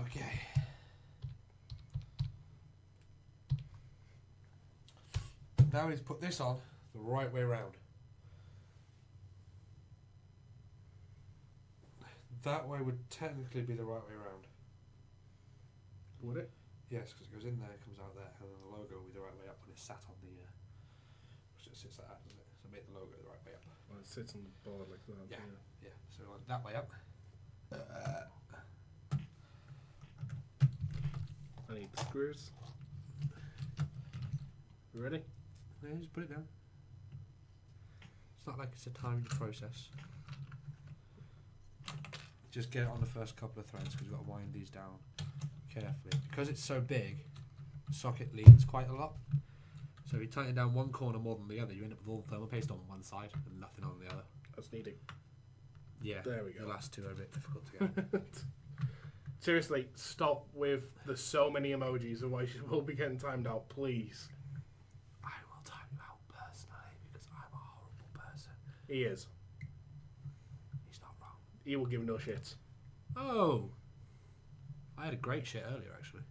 Okay. Now he's put this on the right way round. That way would technically be the right way round. Would it? Yes, because it goes in there, comes out there, and then the logo will be the right way up when it's sat on the... which it sits like that, doesn't it? So make the logo the right way up. Well, it sits on the board like that. Yeah. Yeah. So like that way up. I need the screws. You ready? Yeah, just put it down. It's not like it's a timed process. Just get it on the first couple of threads because you've got to wind these down carefully. Because it's so big, the socket leans quite a lot. So if you tighten down one corner more than the other, you end up with all the thermal paste on one side and nothing on the other. That's needing. Yeah, There we go. The last two are a bit difficult to get. Seriously, stop with the so many emojis, otherwise you will be getting timed out, please. I will time you out personally because I'm a horrible person. He is. He's not wrong. He will give no shits. Oh! I had a great shit earlier, actually.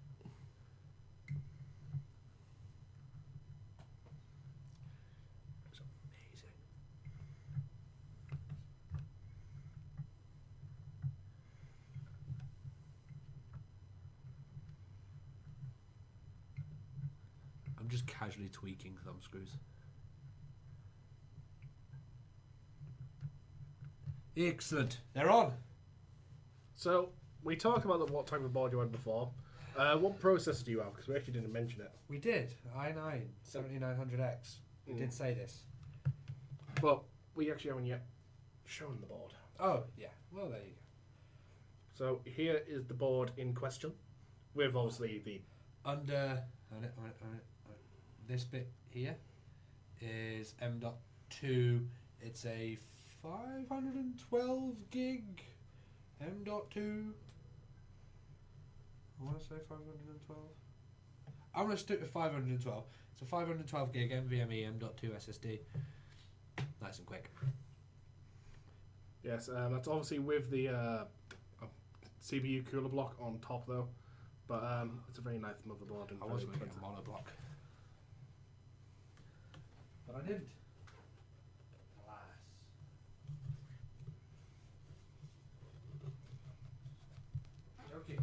It's amazing. I'm just casually tweaking thumb screws. Excellent. They're on. So, we talked about what type of board you had before. What processor do you have? Because we actually didn't mention it. We did. i9 7900X. We did say this. But we actually haven't yet shown the board. Oh, yeah. Well, there you go. So, here is the board in question. With obviously the... Under this bit here is M.2. It's a 512 gig M.2. I want to say 512. I'm going to stick with 512. It's a 512 gig NVMe M.2 SSD. Nice and quick. Yes, that's obviously with the CPU cooler block on top though. But it's a very nice motherboard. And I was going to get a monoblock. But I didn't. Alas. Okay.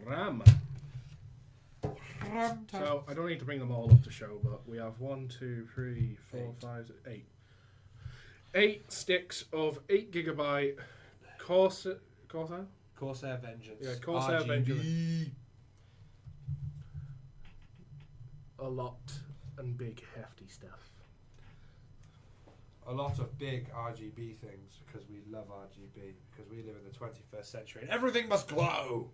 RAM. RAM time. So I don't need to bring them all up to show, but we have 1, 2, 3, 4, 5, 8. 8 sticks of 8GB Corsair Vengeance. Yeah, Corsair RGB. Vengeance. A lot and big hefty stuff. A lot of big RGB things because we love RGB because we live in the 21st century and everything must glow.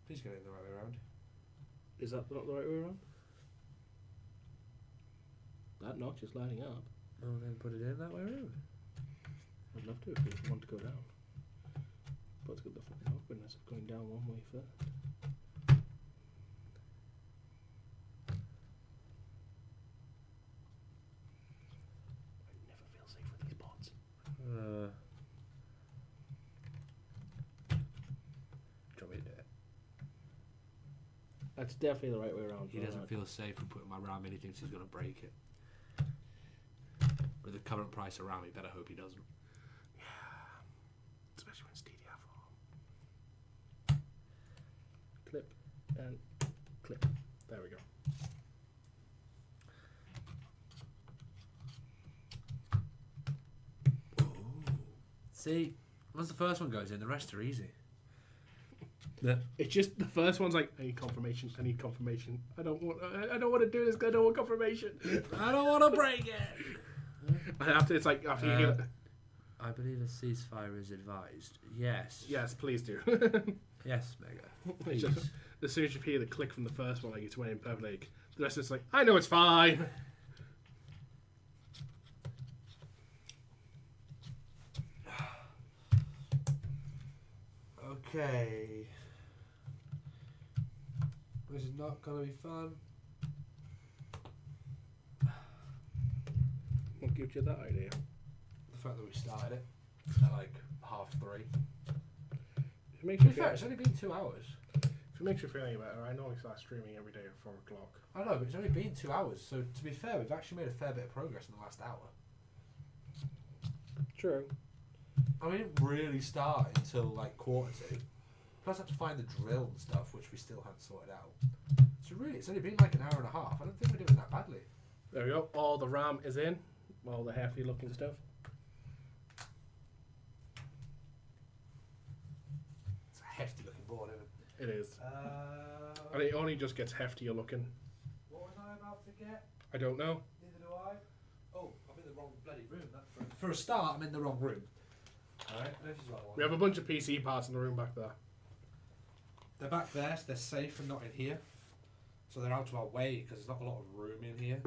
Please get it the right way around. Is that not the right way around? That notch is lining up. Oh, then put it in that way around. I'd love to if you want to go down. But it's got the fucking awkwardness of going down one way first. I never feel safe with these bots. Do you want me to do it? That's definitely the right way around. He doesn't feel safe with putting my RAM in. He thinks he's going to break it. With the current price of RAM, he better hope he doesn't. Yeah. Especially when it's DDR4. Clip and clip. There we go. See, once the first one goes in, the rest are easy. It's just the first one's like, I need confirmation. I need confirmation. I don't want to do this. 'Cause I don't want confirmation. I don't want to break it. And after it's like after you hear it. I believe a ceasefire is advised. Yes. Yes, please do. Yes, Mega. It's Please. just, as soon as you hear the click from the first one, like it's went in perfectly. Like, the rest is like, I know it's fine. Okay. This is not going to be fun. What gives you that idea? The fact that we started it. at like 3:30. It makes To you be feel. fair, it's only been 2 hours. If it makes you feel any better, I normally start streaming every day at 4 o'clock. I know, but it's only been 2 hours. So to be fair, we've actually made a fair bit of progress in the last hour. True. And we didn't really start until like 1:45. Plus, I had to find the drill and stuff, which we still hadn't sorted out. So really, it's only been like an hour and a half. I don't think we're doing that badly. There we go. All the RAM is in. All the hefty looking stuff. It's a hefty looking board, isn't it? It is. And it only just gets heftier looking. What was I about to get? I don't know. Neither do I. Oh, I'm in the wrong bloody room. For a start, I'm in the wrong room. Alright, this is what I want. We have a bunch of PC parts in the room back there. They're back there, so they're safe and not in here. So they're out of our way because there's not a lot of room in here.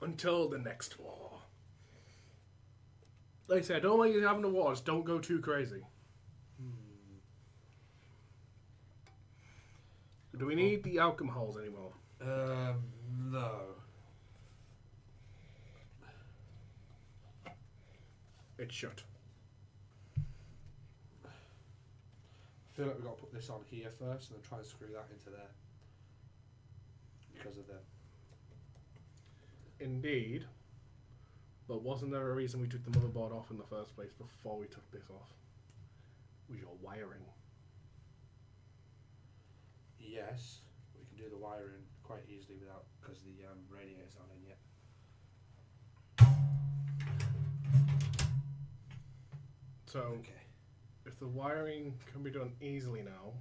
Until the next war. Like I said, I don't like you having the wars. Don't go too crazy. Do we need the alcohols anymore? No. It should. I feel like we've got to put this on here first and then try and screw that into there. Because of them. Indeed. But wasn't there a reason we took the motherboard off in the first place before we took this off? Was your wiring? Yes, we can do the wiring quite easily without, because the radiator's not in yet. So, Okay. if the wiring can be done easily now,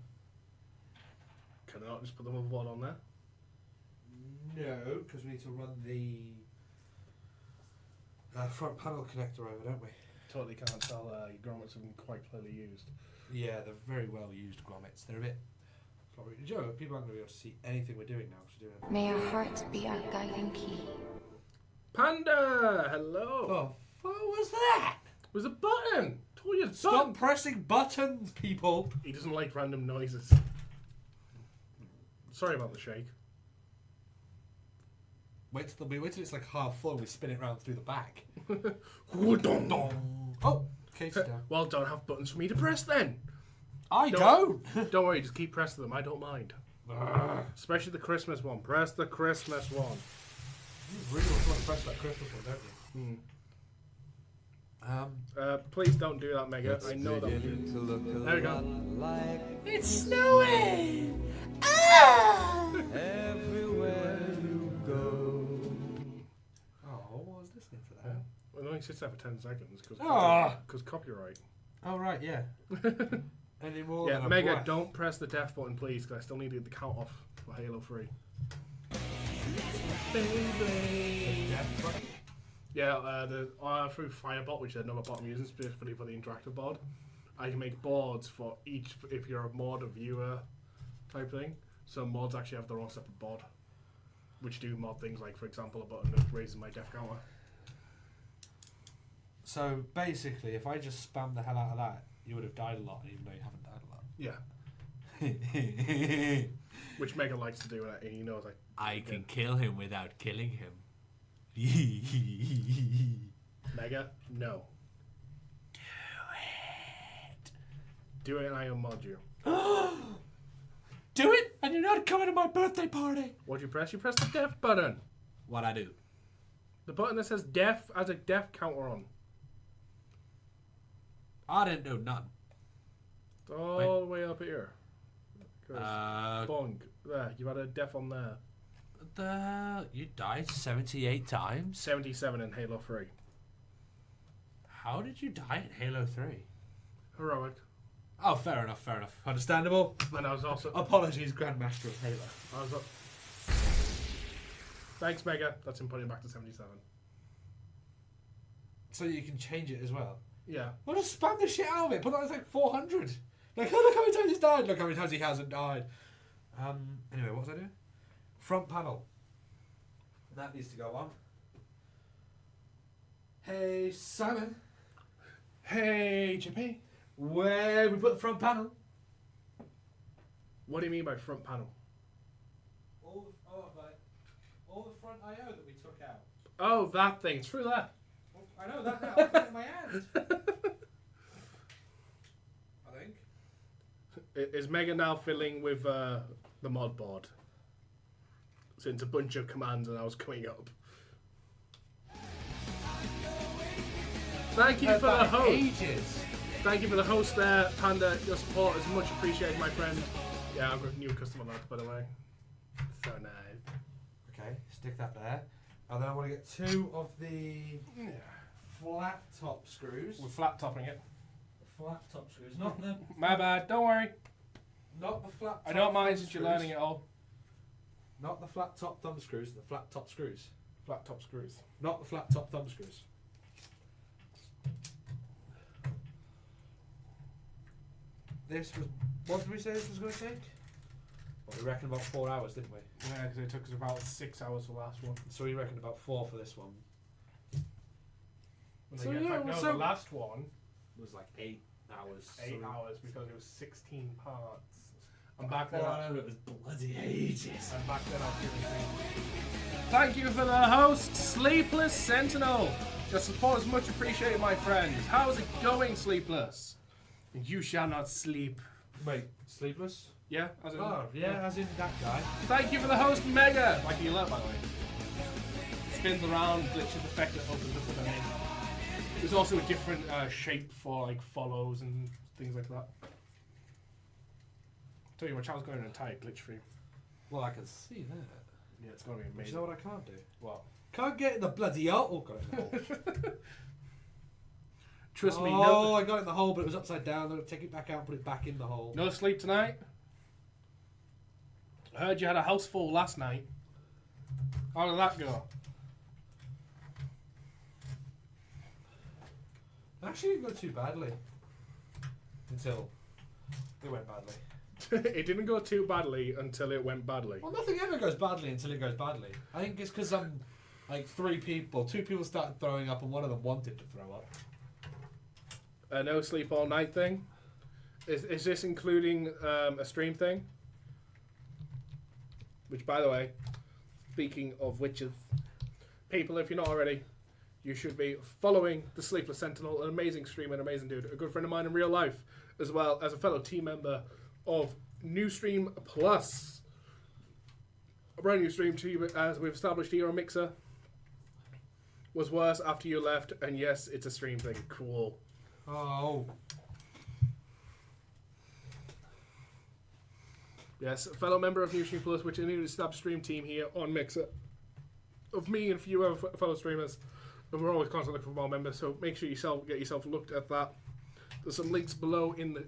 can I not just put the motherboard on there? No, because we need to run the front panel connector over, don't we? Totally can't tell. Your grommets have been quite clearly used. Yeah, they're very well used grommets. They're a bit. Joe, people aren't going to be able to see anything we're doing now. We're doing May our hearts be our guiding key. Panda, hello. Oh, what was that? It was a button. Told you it's Stop button. pressing buttons, people. He doesn't like random noises. Sorry about the shake. Wait till it's like half full and we spin it round through the back. Dong. Oh, case down. Well, don't have buttons for me to press then. I don't. Don't worry, just keep pressing them. I don't mind. Especially the Christmas one. Press the Christmas one. You really want to press that Christmas one, don't you? Please don't do that, Mega. I know that. There we go. It's snowing. Everywhere you go. Oh, what was listening to that? Well, it only sits there for 10 seconds because Ah. copyright. Oh right, yeah. Any more? Yeah, than a Mega, breath. don't press the death button, please, because I still need the count off for Halo 3. Death button? Yeah, through Firebot, which is another bot I'm using specifically for the interactive board, I can make boards for each, if you're a mod or viewer type thing. Some mods actually have their own separate board, which do mod things like, for example, a button that raises my death counter. So basically, if I just spam the hell out of that, you would have died a lot, even though you haven't died a lot. Yeah. Which Mega likes to do, and he knows I can kill him without killing him. Mega, no. Do it and I unmod you. Do it, and you're not coming to my birthday party. What do you press? You press the death button. What I do? The button that says death has a death counter on. I didn't do nothing. It's all the way up here. Uh, Bonk. There, you've had a death on there. You died 78 times? 77 in Halo 3. How did you die in Halo 3? Heroic. Oh, fair enough, fair enough. Understandable. And I was also... Apologies, Grandmaster of Halo. I was Thanks, Mega. That's him putting it back to 77. So you can change it as well? Yeah. Well, just spam the shit out of it. Put that as like 400. Like, oh, look how many times he's died. Look how many times he hasn't died. Anyway, what was I doing? Front panel. That needs to go on. Hey, Simon. Hey, JP. Where we put the front panel? What do you mean by front panel? All the front I/O that we took out. Oh, that thing. Through that. I know that now. I've got it in my hand. I think. Is Mega now filling with the mod board? Since a bunch of commands and I was coming up. Thank you for the host. Ages. Thank you for the host there, Panda. Your support is much appreciated, my friend. Yeah, I've got a new customer lock, by the way. So nice. Okay, stick that there. And then I want to get 2 of the flat top screws. We're flat topping it. Flat top screws, not the My bad, don't worry. not the flat. I don't mind thumb since you're screws. learning it all. Not the flat top thumb screws. The flat top screws. Flat top screws. Not the flat top thumb screws. This was. What did we say this was going to take? Well, we reckoned about 4 hours, didn't we? Yeah, because it took us about 6 hours for the last one. So we reckoned about 4 for this one. So yeah, yeah, no, so- the last one, It was like 8 hours. 8 so hours because it was 16 parts. And back Well, then, I know it was bloody ages. and back then I was feeling. Thank you for the host, Sleepless Sentinel. Your support is much appreciated, my friend. How's it going, Sleepless? You shall not sleep. Wait, sleepless? Yeah, as in, Oh, yeah, as in that guy. Thank you for the host, Mega. Like the alert, by the way. Spins around, glitches effect that opens up with a name. There's also a different shape for like follows and things like that. Tell you what, Charles going an entire glitch free. Well, I can see that. Yeah, it's gonna be But you amazing. know what I can't do? Well, Can't get in the bloody hole. Oh, got it in the hole. trust me, Oh, I got it in the hole, but it was upside down. Then I'll take it back out and put it back in the hole. no sleep tonight. I heard you had a house full last night. How did that go? Actually, it didn't go too badly. Until it went badly. It didn't go too badly until it went badly. Well, nothing ever goes badly until it goes badly. I think it's because like 3 people. 2 people started throwing up, and one of them wanted to throw up. A no sleep all night thing. Is this including a stream thing? Which, by the way, speaking of witches, people, if you're not already, you should be following the Sleepless Sentinel, an amazing streamer, an amazing dude, a good friend of mine in real life, as well as a fellow team member of New Stream Plus, a brand new stream team, as we've established here on Mixer. Was worse after you left, and yes, it's a stream thing. Cool. Oh. Yes, a fellow member of New Stream Plus, which is a new established stream team here on Mixer, of me and a few other fellow streamers, and we're always constantly looking for more members. So make sure you get yourself looked at that. There's some links below in the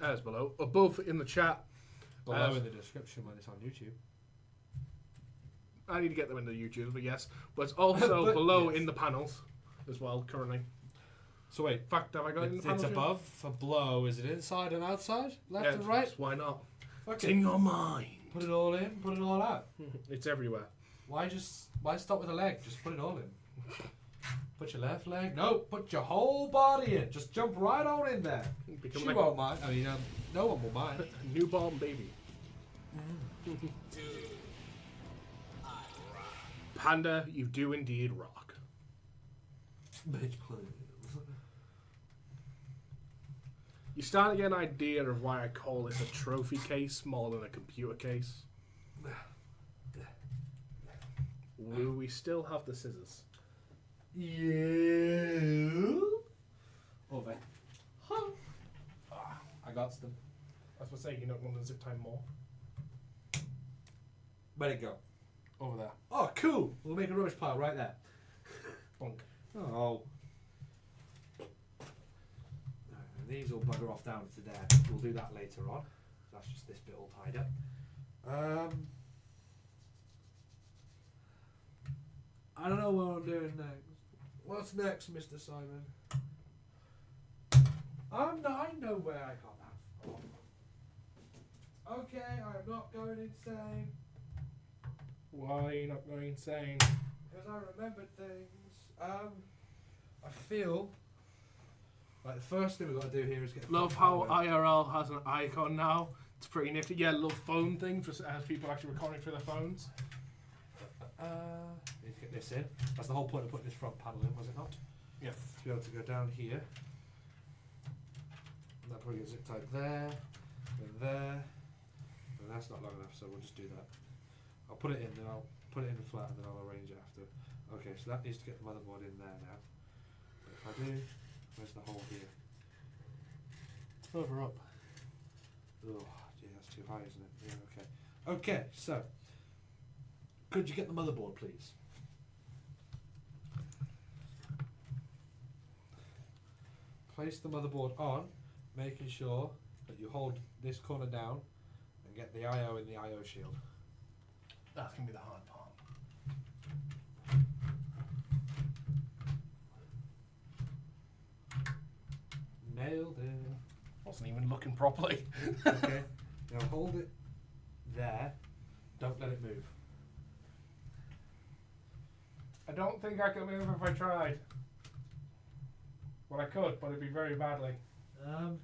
above in the chat. Below in the description when it's on YouTube. I need to get them into YouTube, but yes, but it's also But below yes. in the panels as well currently. So wait, In fact, have I got it in the it's panels? yet? above for below. Is it inside and outside? Left Yeah, and right? Why not? Fuck It's it. in your mind. Put it all in. Put it all out. It's everywhere. Why stop with a leg? Just put it all in. Put your left leg. No, put your whole body in. Just jump right on in there. Become She like won't mind. I mean, no one will mind. a newborn baby. Panda, you do indeed rock. Bitch, please. You're starting to get an idea of why I call this a trophy case more than a computer case. Will we still have the scissors? Yeah. Over. Huh. I got them. I was going to say, you don't want the zip time more. Where'd it go? Over there. Oh, cool. We'll make a rubbish pile right there. Bonk. Oh. These will bugger off down to there. We'll do that later on. That's just this bit all tied up. I don't know what I'm doing next. What's next, Mr. Simon? I know where I got that from. Okay, I'm not going insane. Why are you not going insane? Because I remembered things. I feel like the first thing we've got to do here is get. Love how IRL has an icon now. It's pretty nifty. Yeah, little phone thing for as people actually recording through their phones. Need to get this in. That's the whole point of putting this front panel in, was it not? Yes. to be able to go down here. And that probably gets zip tied there, and there. And that's not long enough, so we'll just do that. I'll put it in, then I'll put it in flat, and then I'll arrange it after. Okay, so that needs to get the motherboard in there now. But if I do, where's the hole here? It's further up. Oh, gee, that's too high, isn't it? Yeah, okay. Okay, so could you get the motherboard, please? Place the motherboard on, making sure that you hold this corner down and get the I/O in the I/O shield. That's gonna be the hard part. Nailed it. Wasn't even looking properly. Okay, now hold it there. Don't let it move. I don't think I could move if I tried. Well, I could, but it'd be very badly. They're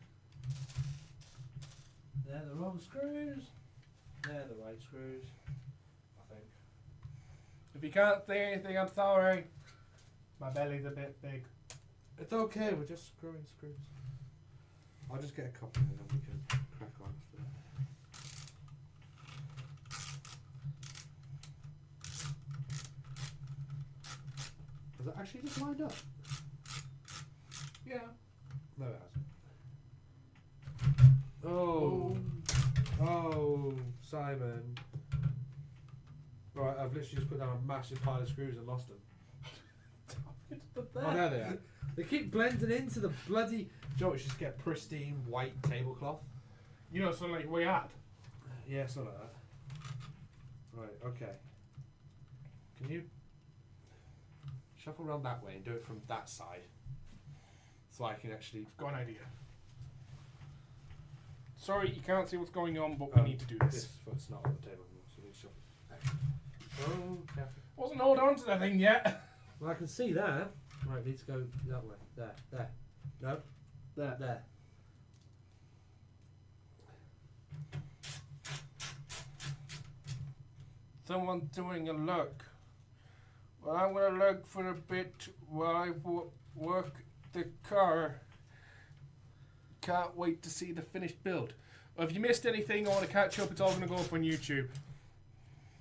the wrong screws. They're the right screws, I think. If you can't see anything, I'm sorry. My belly's a bit big. It's okay, we're just screwing screws. I'll just get a couple and then we can crack on after that. Has it actually just lined up? Yeah. No, it hasn't. Oh. Oh, Simon. Right, I've literally just put down a massive pile of screws and lost them. Oh, there they are. They keep blending into the bloody... Joe, we should just get pristine white tablecloth. You know, something like we had. Yeah, something like that. Right, okay. Can you shuffle around that way and do it from that side? So I can actually... I've got an idea. Sorry, you can't see what's going on, but we need to do this. This foot's not on the table anymore, so we need to shuffle. Oh, careful. Wasn't hold on to that thing yet. Well, I can see that. Right, need to go that way. There. No. There. Someone's doing a look. Well, I'm gonna look for a bit while I work the car. Can't wait to see the finished build. Well, if you missed anything, I want to catch up. It's all gonna go up on YouTube.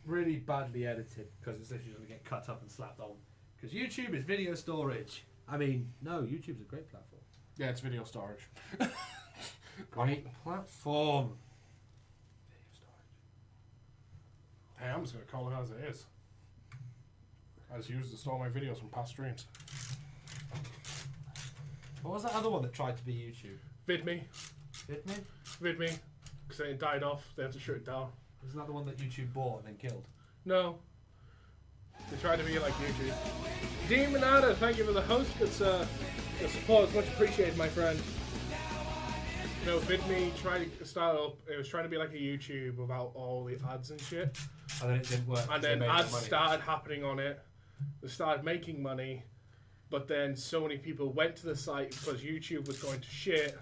Really badly edited because it's literally going to get cut up and slapped on. Because YouTube is video storage. I mean, no, YouTube's a great platform. Yeah, it's video storage. Great platform. Video storage. Hey, I'm just gonna call it as it is. I just use it to store my videos from past streams. What was that other one that tried to be YouTube? VidMe. VidMe? VidMe. Because it died off. They had to shut it down. Isn't that the one that YouTube bought and then killed? No. They tried to be like YouTube. Demonada, thank you for the host. It's your support is much appreciated, my friend. You know, VidMe tried to start up. It was trying to be like a YouTube without all the ads and shit. And then it didn't work. And then ads started happening on it. They started making money. But then so many people went to the site because YouTube was going to shit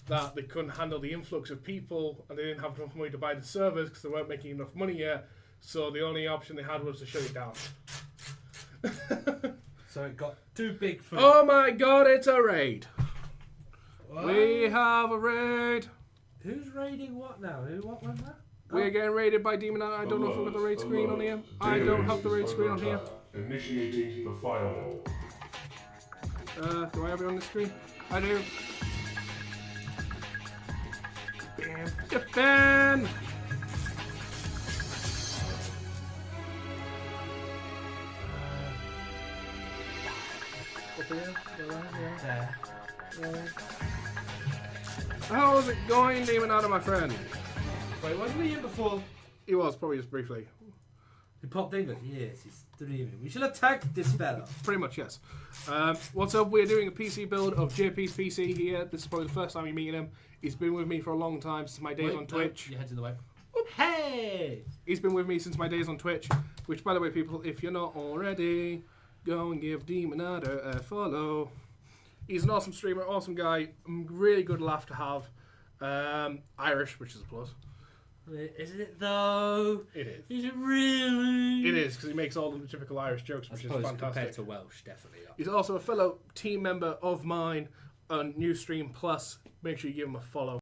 that they couldn't handle the influx of people and they didn't have enough money to buy the servers because they weren't making enough money yet. So the only option they had was to shut it down. So it got too big for... Oh my god, it's a raid. What? We have a raid. Who's raiding what now? What went that? We're getting raided by Demonada. I don't know if we've got the raid screen on here. I don't have the raid screen on here. Initiating the firewall. Do I have it on the screen? I do. Bam. Defend! How's it going, Demonada, my friend? Wait, wasn't he in before? He was, probably just briefly. He popped in, yes, he's streaming. We should attack this fella. Pretty much, yes. What's up? We're doing a PC build of JP's PC here. This is probably the first time you're meeting him. He's been with me for a long time, since my days on Twitch. Your head's in the way. Hey! He's been with me since my days on Twitch, which, by the way, people, if you're not already, go and give Demonada a follow. He's an awesome streamer, awesome guy, really good laugh to have. Irish, which is a plus. Isn't it though? It is. Is it really? It is, because he makes all the typical Irish jokes, I which is suppose fantastic. compared to Welsh, definitely. He's also a fellow team member of mine on New Stream Plus. Make sure you give him a follow.